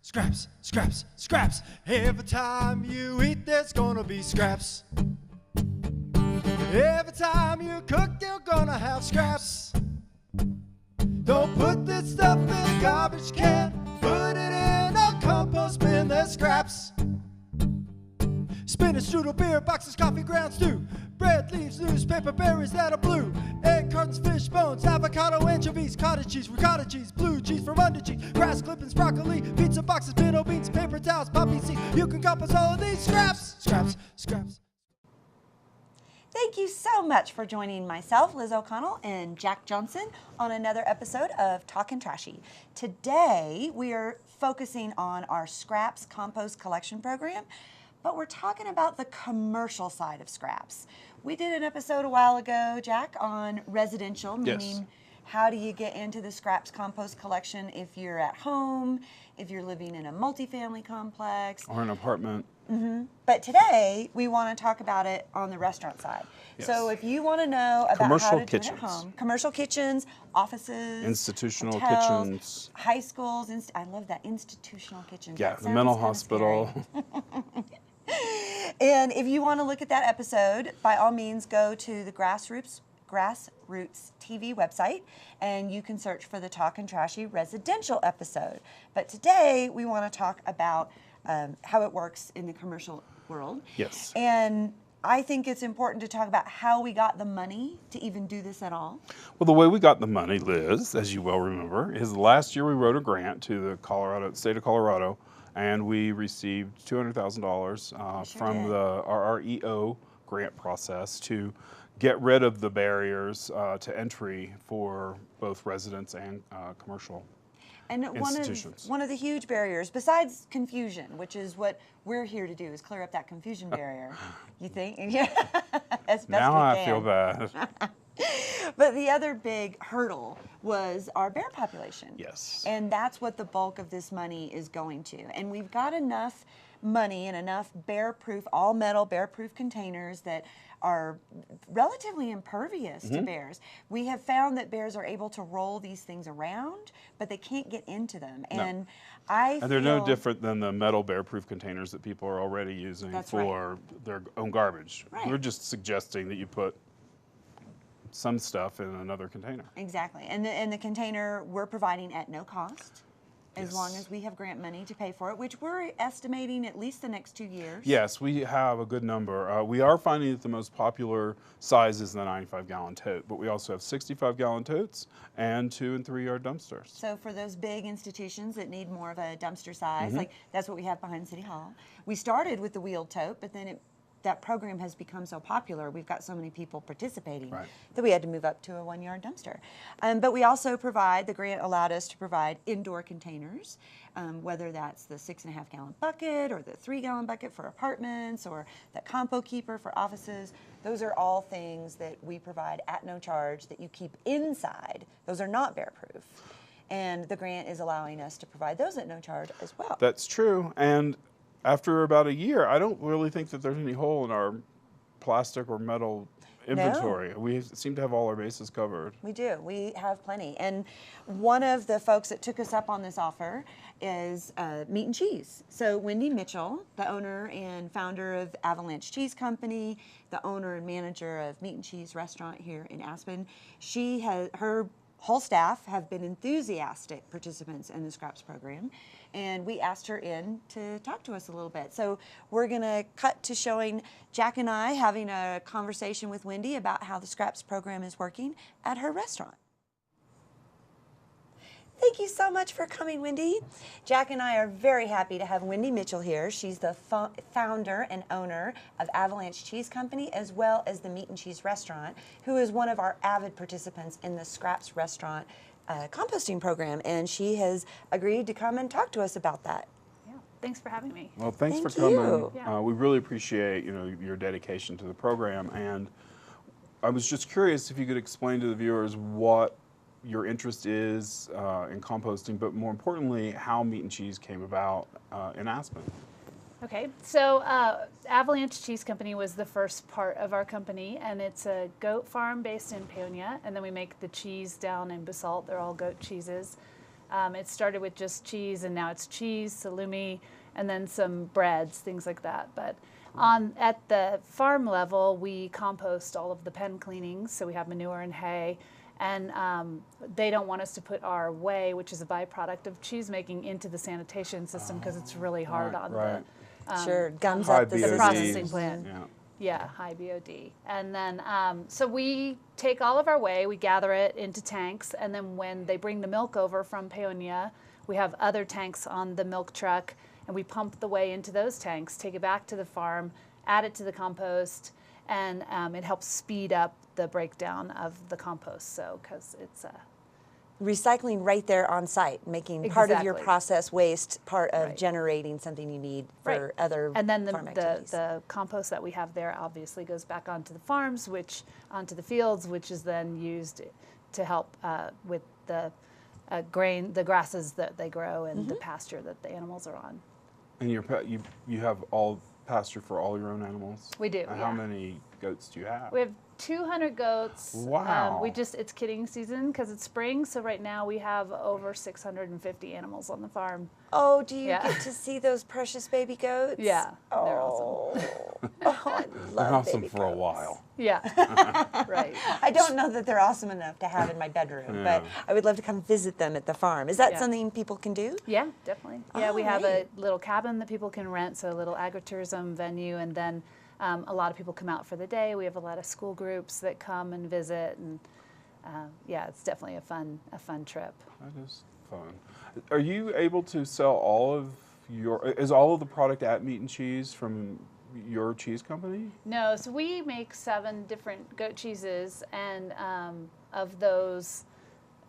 Scraps, scraps, scraps. Every time you eat, there's gonna be scraps. Every time you cook, you're gonna have scraps. Don't put this stuff in a garbage can. Put it in a compost bin. There's scraps. Spinach, strudel, beer, boxes, coffee grounds, stew. Bread, leaves, newspaper, berries that are blue. Egg cartons, fish bones, avocado, anchovies, cottage cheese, ricotta cheese, blue cheese from under cheese, grass clippings, broccoli, pizza boxes, pinto beans, paper towels, poppy seed. You can compost all of these scraps. Scraps, scraps. Thank you so much for joining myself, Liz O'Connell, and Jack Johnson on another episode of Talkin' Trashy. Today, we are focusing on our scraps compost collection program, but we're talking about the commercial side of scraps. We did an episode a while ago, Jack, on residential, meaning how do you get into the scraps compost collection if you're at home, if you're living in a multifamily complex. Or an apartment. But today, we want to talk about it on the restaurant side. Yes. So if you want to know about Commercial how to do it kitchens. at home, commercial kitchens, offices, Institutional hotels, kitchens. high schools, I love that, institutional kitchens. Yeah, That the sounds mental kinda hospital. scary. And if you want to look at that episode, by all means, go to the Grassroots TV website, and you can search for the Talkin' Trashy residential episode. But today, we want to talk about how it works in the commercial world. Yes. And I think it's important to talk about how we got the money to even do this at all. Well, the way we got the money, Liz, as you well remember, is last year we wrote a grant to the state of Colorado, and we received $200,000 from did. the RREO grant process to get rid of the barriers to entry for both residents and commercial And institutions. one of the huge barriers, besides confusion, which is what we're here to do, is clear up that confusion barrier. You think? Yeah. As best Now we I can. feel bad. But the other big hurdle was our bear population. Yes. And that's what the bulk of this money is going to. And we've got enough money and enough bear-proof, all metal bear-proof containers that are relatively impervious to bears. We have found that bears are able to roll these things around, but they can't get into them. And I And they're feel no different than the metal bear-proof containers that people are already using That's for their own garbage. Right. We're just suggesting that you put some stuff in another container. Exactly. And the container we're providing at no cost, as long as we have grant money to pay for it, which we're estimating at least the next 2 years. Yes, we have a good number. We are finding that the most popular size is the 95-gallon tote, but we also have 65-gallon totes and 2- and 3-yard dumpsters. So for those big institutions that need more of a dumpster size, like that's what we have behind City Hall. We started with the wheeled tote, but then that program has become so popular, we've got so many people participating that we had to move up to a 1-yard dumpster. But we also the grant allowed us to provide indoor containers, whether that's the 6.5-gallon bucket or the 3-gallon bucket for apartments or the compo keeper for offices. Those are all things that we provide at no charge that you keep inside. Those are not bear proof. And the grant is allowing us to provide those at no charge as well. That's true. And after about a year, I don't really think that there's any hole in our plastic or metal inventory. We seem to have all our bases covered. We do. We have plenty. And one of the folks that took us up on this offer is Meat and Cheese. So Wendy Mitchell, the owner and founder of Avalanche Cheese Company, the owner and manager of Meat and Cheese restaurant here in Aspen, her whole staff have been enthusiastic participants in the Scraps program, and we asked her in to talk to us a little bit. So we're going to cut to showing Jack and I having a conversation with Wendy about how the Scraps program is working at her restaurant. Thank you so much for coming, Wendy. Jack and I are very happy to have Wendy Mitchell here. She's the founder and owner of Avalanche Cheese Company, as well as the Meat and Cheese Restaurant, who is one of our avid participants in the Scraps Restaurant composting program. And she has agreed to come and talk to us about that. Yeah, thanks for having me. Well, thanks for Thank coming. you. Yeah. We really appreciate your dedication to the program. And I was just curious if you could explain to the viewers what your interest is in composting, but more importantly, how Meat and Cheese came about in Aspen. Okay, so Avalanche Cheese Company was the first part of our company, and it's a goat farm based in Peonia, and then we make the cheese down in Basalt. They're all goat cheeses. It started with just cheese, and now it's cheese, salumi, and then some breads, things like that. But at the farm level, we compost all of the pen cleanings, so we have manure and hay. And they don't want us to put our whey, which is a byproduct of cheese making, into the sanitation system because it's really hard on the sure, gums high up the BOD. processing plant. Yeah. Yeah, high BOD. And then, so we take all of our whey, we gather it into tanks, and then when they bring the milk over from Paonia, we have other tanks on the milk truck, and we pump the whey into those tanks, take it back to the farm, add it to the compost, and it helps speed up the breakdown of the compost. So, because it's recycling right there on site, making part of your Exactly. process waste part of Right. generating something you need for Right. other and then farm activities. the compost that we have there obviously goes back onto the farms, which onto the fields, which is then used to help with the grain, the grasses that they grow, and the pasture that the animals are on. And you have all pasture for all your own animals? We do, And yeah. how many goats do you have? We have 200 goats. Wow. It's kidding season because it's spring, so right now we have over 650 animals on the farm. Oh, do you Yeah. get to see those precious baby goats? Yeah, they're awesome. Oh, I love They're awesome baby for a goats. while. Yeah, right. I don't know that they're awesome enough to have in my bedroom, but I would love to come visit them at the farm. Is that Yeah. something people can do? Yeah, definitely. Yeah, we have a Alright. little cabin that people can rent, so a little agritourism venue, and then a lot of people come out for the day. We have a lot of school groups that come and visit, and yeah, it's definitely a fun trip. That is fun. Are you able to sell all of is all of the product at Meat and Cheese from your cheese company? No, so we make 7 different goat cheeses, and of those,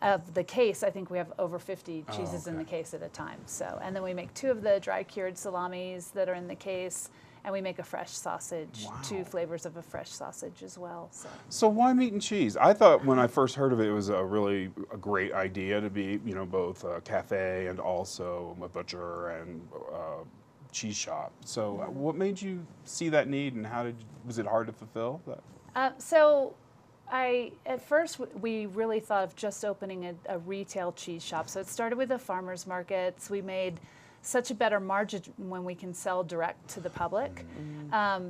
of the case, I think we have over 50 cheeses in the case at a time. So, and then we make 2 of the dry cured salamis that are in the case, and we make a fresh sausage, Wow. 2 flavors of a fresh sausage as well. So why Meat and Cheese? I thought when I first heard of it, it was a great idea to be, both a cafe and also a butcher and cheese shop. So what made you see that need, and was it hard to fulfill that? So at first we really thought of just opening a retail cheese shop. So it started with the farmers markets. We made such a better margin when we can sell direct to the public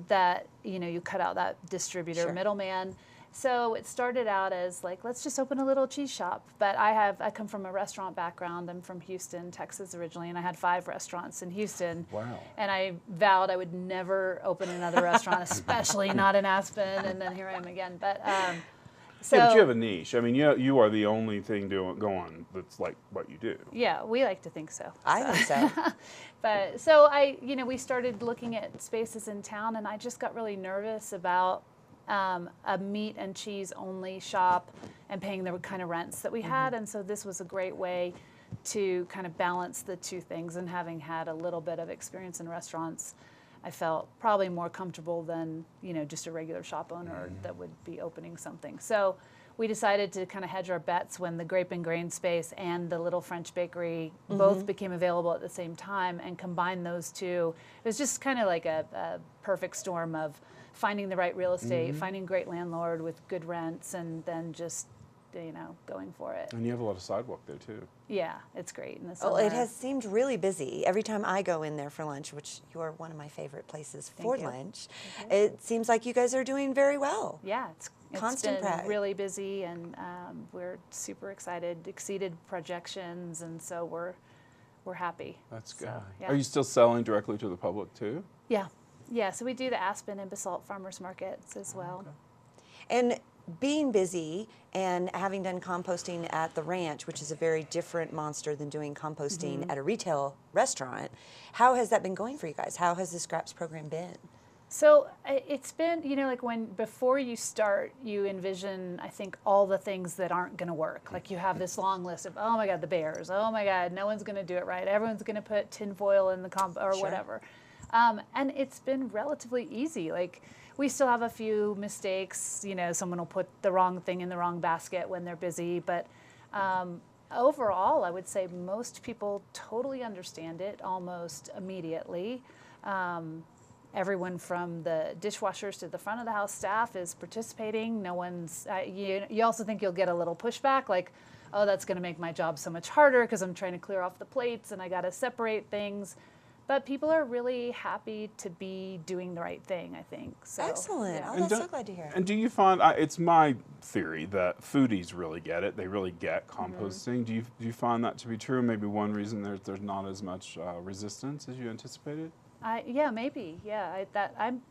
that you cut out that distributor middleman. So it started out as like, let's just open a little cheese shop. But I come from a restaurant background. I'm from Houston, Texas originally, and I had 5 restaurants in Houston. Wow. And I vowed I would never open another restaurant, especially not in Aspen. And then here I am again. But so Yeah, but you have a niche. I mean, you are the only thing going that's like what you do. yeah, we like to think so. I think so. But so we started looking at spaces in town, and I just got really nervous about a meat and cheese only shop and paying the kind of rents that we had. And so this was a great way to kind of balance the 2 things. And having had a little bit of experience in restaurants, I felt probably more comfortable than just a regular shop owner that would be opening something. So we decided to kind of hedge our bets when the Grape and Grain space and the Little French Bakery both became available at the same time, and combine those 2. It was just kind of like a perfect storm of finding the right real estate, finding a great landlord with good rents, and then just going for it. And you have a lot of sidewalk there too. Yeah, it's great in the Well, summer. it has seemed really busy. Every time I go in there for lunch, which you are one of my favorite places for you. lunch, it seems like you guys are doing very well. Yeah, it's Constant been pride. really busy, and we're super excited, exceeded projections, and so we're happy. That's good. So, yeah. Are you still selling directly to the public too? Yeah, so we do the Aspen and Basalt farmers markets as well. And being busy and having done composting at the ranch, which is a very different monster than doing composting at a retail restaurant, how has that been going for you guys? How has the scraps program been? So it's been, like before you start, you envision, I think, all the things that aren't going to work. Like you have this long list of, oh my God, the bears. Oh my God, no one's going to do it right. Everyone's going to put tinfoil in the or whatever. And it's been relatively easy. Like we still have a few mistakes. Someone will put the wrong thing in the wrong basket when they're busy. But overall, I would say most people totally understand it almost immediately. Everyone from the dishwashers to the front of the house staff is participating. No one's, you also think you'll get a little pushback like, oh, that's going to make my job so much harder because I'm trying to clear off the plates and I got to separate things. But people are really happy to be doing the right thing, I think. So, Excellent. yeah. Oh, that's so glad to hear. And do you find, it's my theory that foodies really get it. They really get composting. Do you find that to be true? Maybe one reason there's not as much resistance as you anticipated? Yeah, maybe. Yeah,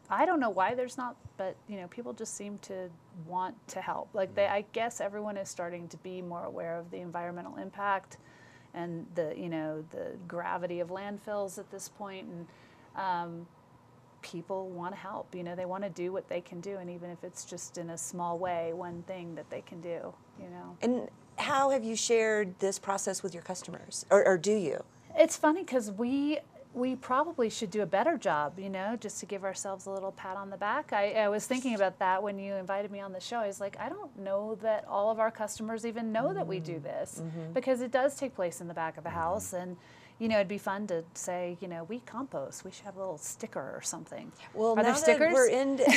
I don't know why there's not, but people just seem to want to help. Like I guess everyone is starting to be more aware of the environmental impact and the gravity of landfills at this point, and people want to help. They want to do what they can do, and even if it's just in a small way, one thing that they can do. And how have you shared this process with your customers, or do you? It's funny because we probably should do a better job, just to give ourselves a little pat on the back. I was thinking about that when you invited me on the show. I was like, I don't know that all of our customers even know that we do this, because it does take place in the back of the house. And, it'd be fun to say, we compost. We should have a little sticker or something. Well, are now there stickers?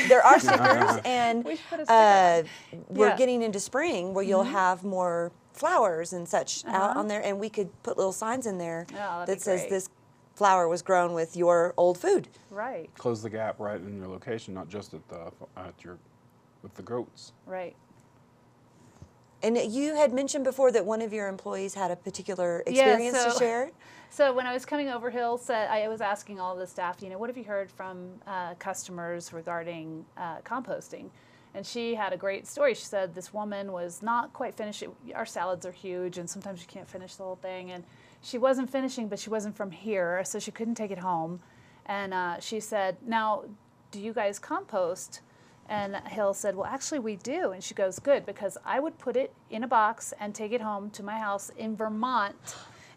There are stickers, and We should put a sticker. we're getting into spring where you'll have more flowers and such out on there, and we could put little signs in there that says this flower was grown with your old food. Right. Close the gap right in your location, not just with the goats. Right. And you had mentioned before that one of your employees had a particular experience to share. So when I was coming over Hill, I was asking all the staff, what have you heard from customers regarding composting? And she had a great story. She said this woman was not quite finished. Our salads are huge, and sometimes you can't finish the whole thing. And she wasn't finishing, but she wasn't from here, so she couldn't take it home. And she said, now, do you guys compost? And Hill said, well, actually we do. And she goes, good, because I would put it in a box and take it home to my house in Vermont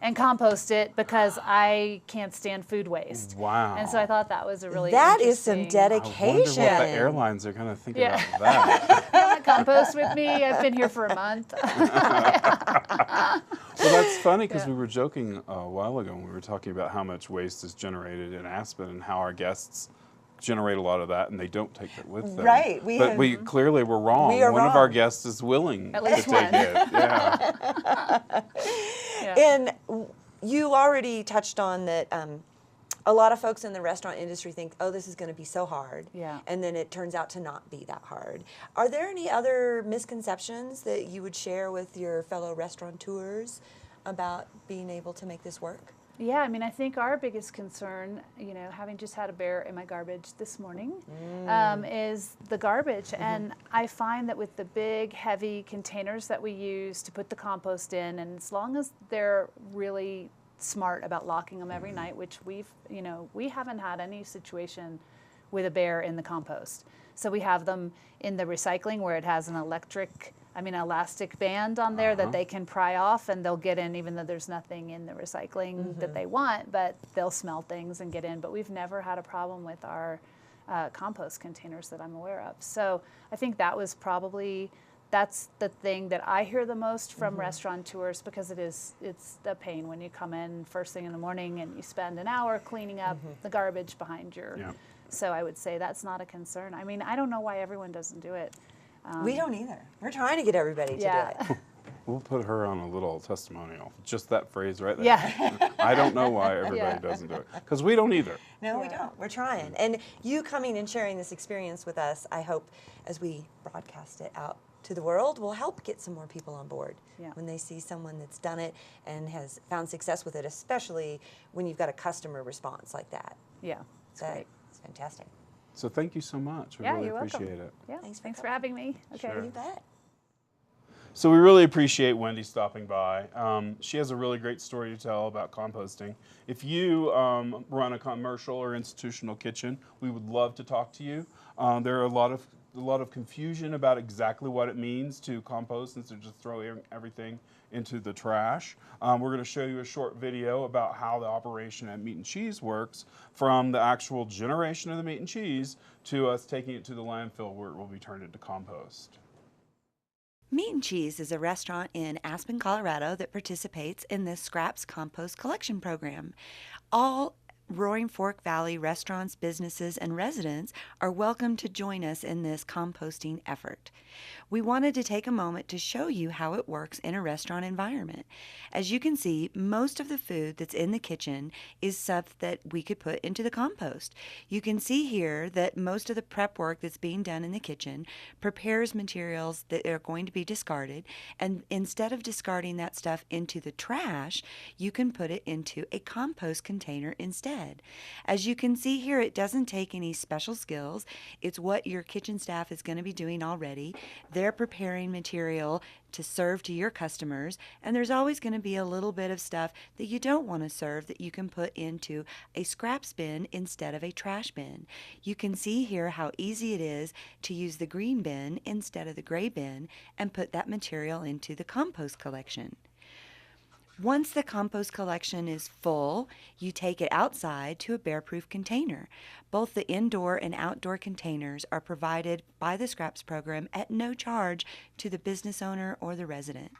and compost it because I can't stand food waste. Wow. And so I thought that was a really That is some interesting- I dedication. wonder what the airlines are going to think Yeah. about that. You wanna compost with me? I've been here for a month. Well, that's funny because we were joking a while ago when we were talking about how much waste is generated in Aspen and how our guests generate a lot of that and they don't take it with them. Right, But we clearly were wrong. We are One of our wrong. guests is willing At to least take one. it. Yeah. And you already touched on that a lot of folks in the restaurant industry think, oh, this is going to be so hard. Yeah. And then it turns out to not be that hard. Are there any other misconceptions that you would share with your fellow restaurateurs about being able to make this work? Yeah, I mean, I think our biggest concern, having just had a bear in my garbage this morning, is the garbage. And I find that with the big, heavy containers that we use to put the compost in, and as long as they're really smart about locking them every night, which we haven't had any situation with a bear in the compost. So we have them in the recycling where it has an elastic band on there that they can pry off, and they'll get in even though there's nothing in the recycling that they want, but they'll smell things and get in. But we've never had a problem with our compost containers that I'm aware of. So I think that's the thing that I hear the most from restaurateurs, because it's a pain when you come in first thing in the morning and you spend an hour cleaning up the garbage behind your. Yeah. So I would say that's not a concern. I mean, I don't know why everyone doesn't do it. We don't either. We're trying to get everybody to do it. We'll put her on a little testimonial. Just that phrase right there. Yeah. I don't know why everybody doesn't do it. Because we don't either. No, we don't. We're trying. And you coming and sharing this experience with us, I hope, as we broadcast it out to the world, will help get some more people on board when they see someone that's done it and has found success with it, especially when you've got a customer response like that. Yeah, it's great. It's fantastic. So thank you so much. We really you're welcome. appreciate it. Yeah, Thanks for thanks for having me. Okay. Sure. You bet. So we really appreciate Wendy stopping by. She has a really great story to tell about composting. If you run a commercial or institutional kitchen, we would love to talk to you. There are a lot of confusion about exactly what it means to compost instead of just throwing everything into the trash. We're going to show you a short video about how the operation at Meat and Cheese works, from the actual generation of the meat and cheese to us taking it to the landfill where it will be turned into compost. Meat and Cheese is a restaurant in Aspen, Colorado that participates in the Scraps Compost Collection Program. All Roaring Fork Valley restaurants, businesses, and residents are welcome to join us in this composting effort. We wanted to take a moment to show you how it works in a restaurant environment. As you can see, most of the food that's in the kitchen is stuff that we could put into the compost. You can see here that most of the prep work that's being done in the kitchen prepares materials that are going to be discarded, and instead of discarding that stuff into the trash, you can put it into a compost container instead. As you can see here, it doesn't take any special skills. It's what your kitchen staff is going to be doing already. They're preparing material to serve to your customers, and there's always going to be a little bit of stuff that you don't want to serve that you can put into a scraps bin instead of a trash bin. You can see here how easy it is to use the green bin instead of the gray bin and put that material into the compost collection. Once the compost collection is full, you take it outside to a bear-proof container. Both the indoor and outdoor containers are provided by the Scraps program at no charge to the business owner or the resident.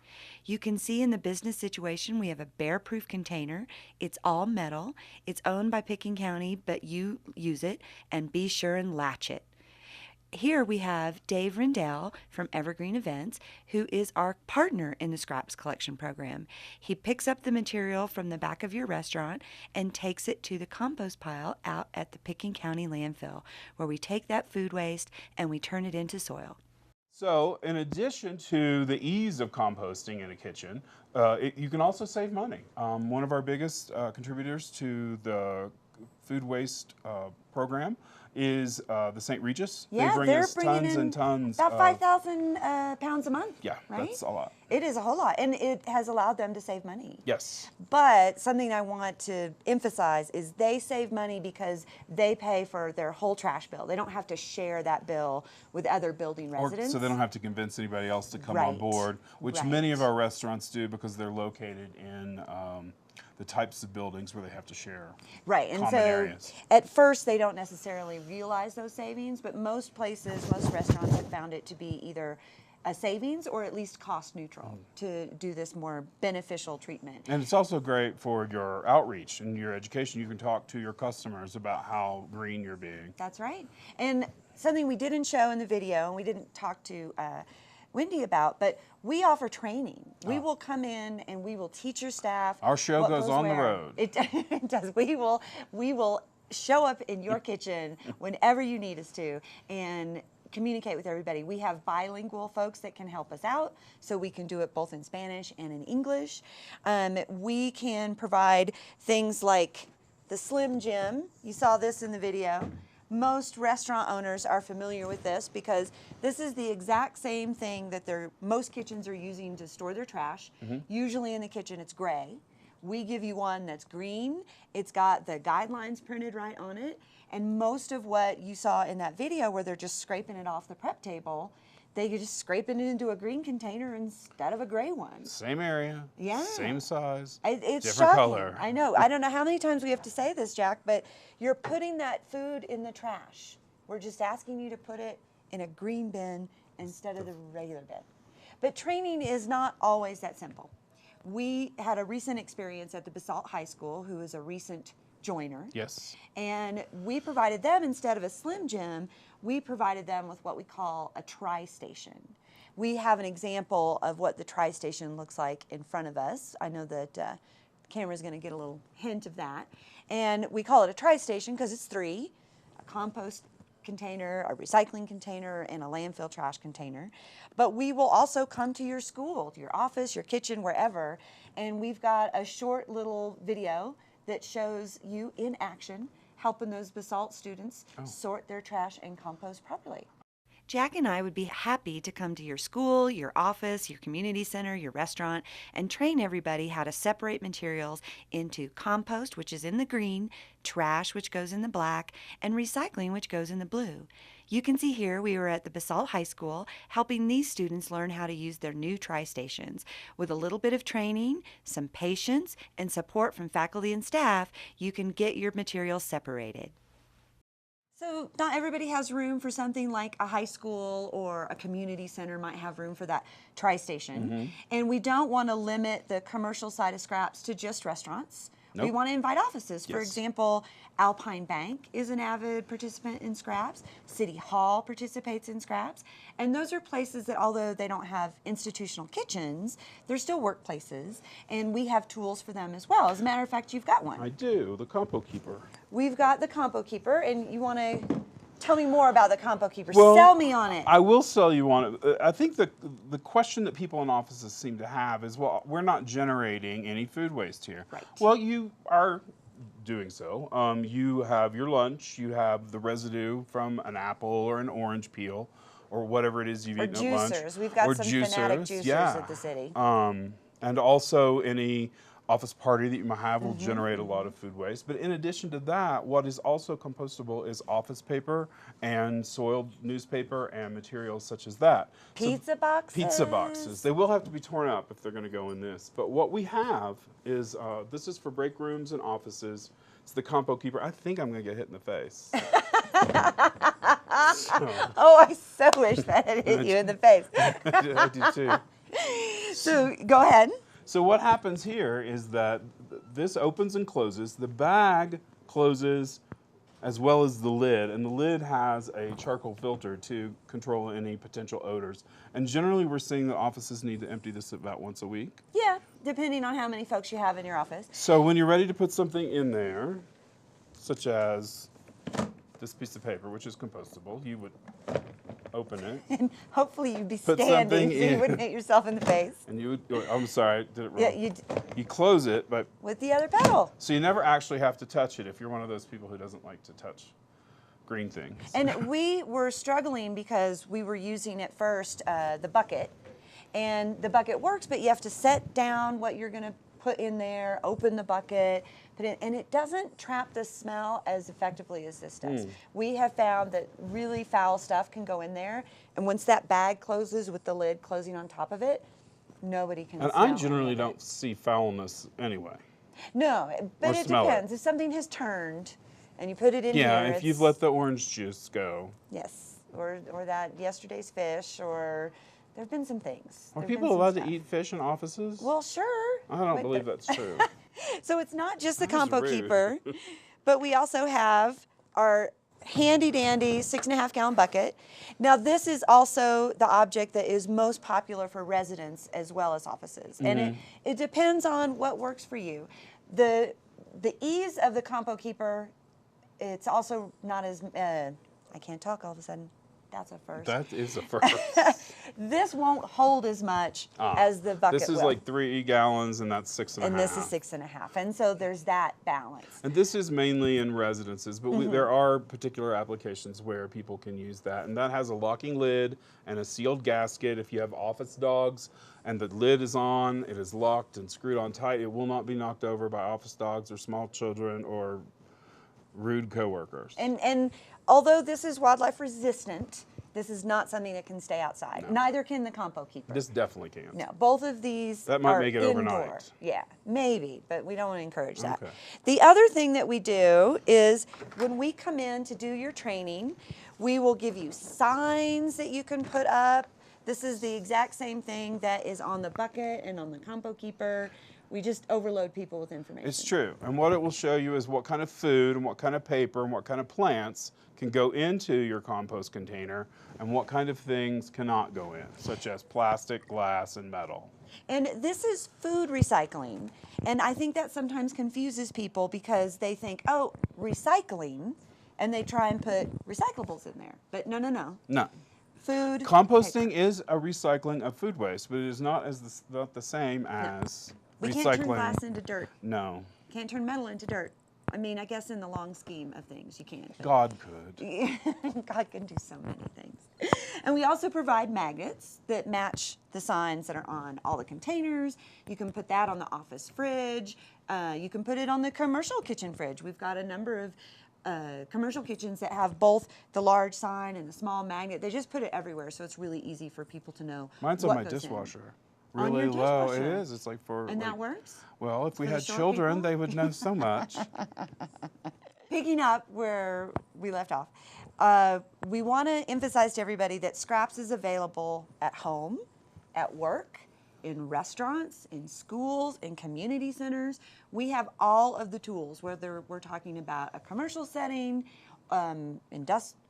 You can see in the business situation we have a bear-proof container. It's all metal. It's owned by Pickens County, but you use it, and be sure and latch it. Here we have Dave Rendell from Evergreen Events, who is our partner in the Scraps Collection Program. He picks up the material from the back of your restaurant and takes it to the compost pile out at the Pickens County landfill, where we take that food waste and we turn it into soil. So, in addition to the ease of composting in a kitchen, you can also save money. One of our biggest contributors to the food waste program is the St. Regis. Yeah, they bring they're us bringing tons in and tons about of 5,000 pounds a month. Yeah, right? that's a lot. It is a whole lot, and it has allowed them to save money. Yes. But something I want to emphasize is they save money because they pay for their whole trash bill. They don't have to share that bill with other building residents. So they don't have to convince anybody else to come on Right. board, which Right. many of our restaurants do because they're located in the types of buildings where they have to share Right, and common so areas. at first they don't necessarily realize those savings, but most places, most restaurants have found it to be either a savings or at least cost neutral to do this more beneficial treatment. And it's also great for your outreach and your education. You can talk to your customers about how green you're being. That's right. And something we didn't show in the video, and we didn't talk to Wendy about, but we offer training. We will come in and we will teach your staff. Our show what goes on the where. road. It does. We will show up in your kitchen whenever you need us to and communicate with everybody. We have bilingual folks that can help us out, so we can do it both in Spanish and in English. We can provide things like the Slim Jim. You saw this in the video. Most restaurant owners are familiar with this because this is the exact same thing that most kitchens are using to store their trash. Usually in the kitchen it's gray. We give you one that's green. It's got the guidelines printed right on it. And most of what you saw in that video where they're just scraping it off the prep table, they could just scrape it into a green container instead of a gray one. Same area, Yeah. same size, It's different shocking. color. I know. I don't know how many times we have to say this, Jack, but you're putting that food in the trash. We're just asking you to put it in a green bin instead of the regular bin. But training is not always that simple. We had a recent experience at the Basalt High School, who is a recent joiner. Yes. And we provided them, instead of a Slim Jim, we provided them with what we call a tri-station. We have an example of what the tri-station looks like in front of us. I know that the camera's going to get a little hint of that. And we call it a tri-station because it's three: a compost container, a recycling container, and a landfill trash container. But we will also come to your school, to your office, your kitchen, wherever, and we've got a short little video that shows you in action helping those Basalt students sort their trash and compost properly. Jack and I would be happy to come to your school, your office, your community center, your restaurant, and train everybody how to separate materials into compost, which is in the green, trash, which goes in the black, and recycling, which goes in the blue. You can see here we were at the Basalt High School helping these students learn how to use their new tri-stations. With a little bit of training, some patience, and support from faculty and staff, you can get your materials separated. So not everybody has room for something like a high school, or a community center might have room for that tri-station. And we don't want to limit the commercial side of Scraps to just restaurants. We Nope. want to invite offices. For Yes. example, Alpine Bank is an avid participant in Scraps. City Hall participates in Scraps. And those are places that, although they don't have institutional kitchens, they're still workplaces. And we have tools for them as well. As a matter of fact, you've got one. I do, the Compo Keeper. We've got the Compo Keeper, and you want to tell me more about the Compo Keeper. Well, Sell me on it. I will sell you on it. I think the question that people in offices seem to have is, well, we're not generating any food waste here. Right. Well, you are doing so. You have your lunch, you have the residue from an apple or an orange peel or whatever it is you've Or eaten at lunch. juicers. We've got Or some fanatic juicers yeah. at the city. And also any office party that you might have will Mm-hmm. generate a lot of food waste. But in addition to that, what is also compostable is office paper and soiled newspaper and materials such as that. So Pizza boxes. pizza boxes. They will have to be torn up if they're going to go in this. But what we have is, this is for break rooms and offices. It's the Compo Keeper. I think I'm going to get hit in the face. Oh, I so wish that had hit you in the face. I do too. So go ahead. So what happens here is that this opens and closes. The bag closes as well as the lid, and the lid has a charcoal filter to control any potential odors. And generally we're seeing that offices need to empty this about once a week. Yeah, depending on how many folks you have in your office. So when you're ready to put something in there, such as this piece of paper, which is compostable, you would open it. And hopefully you'd be Put standing something so you in. wouldn't hit yourself in the face. And you would, oh, I'm sorry, I did it wrong. Yeah, You close it, but with the other pedal. so you never actually have to touch it if you're one of those people who doesn't like to touch green things. And we were struggling because we were using at first the bucket. And the bucket works, but you have to set down what you're going to put in there, open the bucket, put it, and it doesn't trap the smell as effectively as this does. We have found that really foul stuff can go in there, and once that bag closes with the lid closing on top of it, nobody can And smell I any generally of it. don't see foulness anyway. No, but Or it smell it. depends. If something has turned and you put it in Yeah, here, if you've it's- let the orange juice go. Yes, or that yesterday's fish, or there've been some things. Are There've been people some allowed to stuff. eat fish in offices? Well, sure. I don't But believe that's true. So it's not just the That was Compo rude. Keeper, but we also have our handy dandy 6.5 gallon bucket. Now this is also the object that is most popular for residents as well as offices. And it depends on what works for you. The ease of the Compo Keeper, it's also not as, I can't talk all of a sudden. That's a first. That is a first. This won't hold as much as the bucket This is will. like 3 gallons and that's 6.5. And this is 6.5. And so there's that balance. And this is mainly in residences, but there are particular applications where people can use that. And that has a locking lid and a sealed gasket. If you have office dogs and the lid is on, it is locked and screwed on tight. It will not be knocked over by office dogs or small children or rude coworkers. And although this is wildlife resistant, this is not something that can stay outside. No. Neither can the Compo Keeper. This definitely can. No, both of these That might are make it indoor. overnight. Yeah, maybe, but we don't want to encourage that. Okay. The other thing that we do is when we come in to do your training, we will give you signs that you can put up. This is the exact same thing that is on the bucket and on the Compo Keeper. We just overload people with information. It's true. And what it will show you is what kind of food and what kind of paper and what kind of plants can go into your compost container and what kind of things cannot go in, such as plastic, glass, and metal. And this is food recycling. And I think that sometimes confuses people because they think, oh, recycling, and they try and put recyclables in there. But no, no, no. No. Food. Composting paper. is a recycling of food waste, but it is not not the same as We recycling. can't turn glass into dirt. No. Can't turn metal into dirt. I mean, I guess in the long scheme of things, you can. But God could. God can do so many things. And we also provide magnets that match the signs that are on all the containers. You can put that on the office fridge. You can put it on the commercial kitchen fridge. We've got a number of commercial kitchens that have both the large sign and the small magnet. They just put it everywhere, so it's really easy for people to know. Mine's on what my goes in. dishwasher. On Really your low. It dishwasher. is. It's like for. And like, that works? Well, if we For the had short children, people? they would know so much. Picking up where we left off, we want to emphasize to everybody that Scraps is available at home, at work, in restaurants, in schools, in community centers. We have all of the tools, whether we're talking about a commercial setting,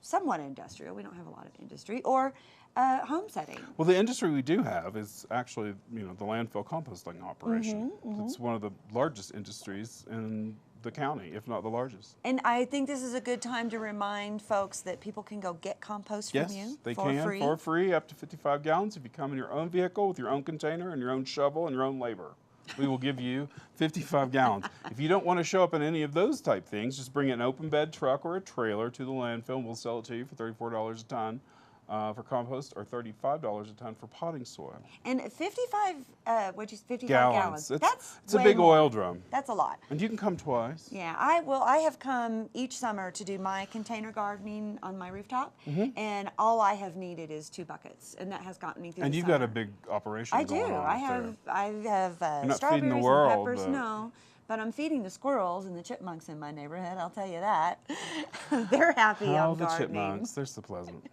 somewhat industrial, we don't have a lot of industry, or home setting. Well, the industry we do have is actually, the landfill composting operation. It's one of the largest industries in the county, if not the largest. And I think this is a good time to remind folks that people can go get compost from you Yes, they for can, free. for free, up to 55 gallons if you come in your own vehicle with your own container and your own shovel and your own labor. We will give you 55 gallons. If you don't want to show up in any of those type things, just bring an open bed truck or a trailer to the landfill and we'll sell it to you for $34 a ton. For compost, or $35 a ton for potting soil. And 55 Gallons. gallons. It's a way big more. oil drum. That's a lot. And you can come twice. Yeah, I have come each summer to do my container gardening on my rooftop, and all I have needed is 2 buckets, and that has gotten me through And the you've summer. got a big operation I do. going on I up have. there. I have You're not strawberries feeding the world, and peppers. but- No, but I'm feeding the squirrels and the chipmunks in my neighborhood. I'll tell you that. They're happy Oh, I'm the gardening. chipmunks, they're so pleasant.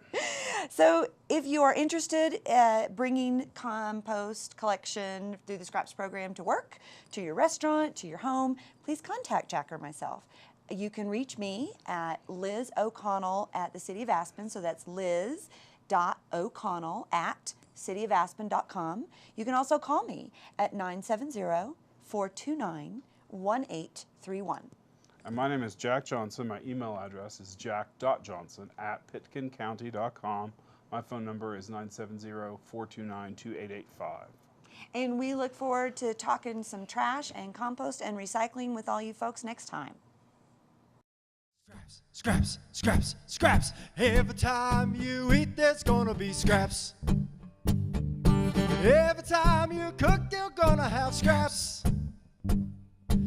So if you are interested in bringing compost collection through the Scraps program to work, to your restaurant, to your home, please contact Jack or myself. You can reach me at Liz O'Connell at the City of Aspen, so that's liz.o'connell@cityofaspen.com. You can also call me at 970-429-1831. And my name is Jack Johnson. My email address is jack.johnson@pitkincounty.com. My phone number is 970-429-2885. And we look forward to talking some trash and compost and recycling with all you folks next time. Scraps, scraps, scraps. Every time you eat, there's gonna be scraps. Every time you cook, you're gonna have scraps.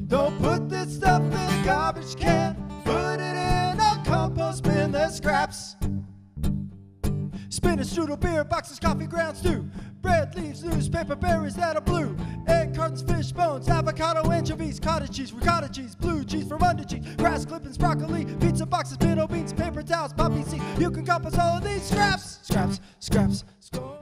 Don't put this stuff in a garbage can. Put it in a compost bin. There's scraps. Spinach, strudel, beer, boxes, coffee grounds, stew. Bread, leaves, newspaper, berries that are blue. Egg cartons, fish bones, avocado, anchovies, cottage cheese, ricotta cheese, blue cheese from under cheese, grass clippings, broccoli, pizza boxes, pinto beans, paper towels, poppy seeds. You can compost all of these scraps. Scraps, scraps, scraps.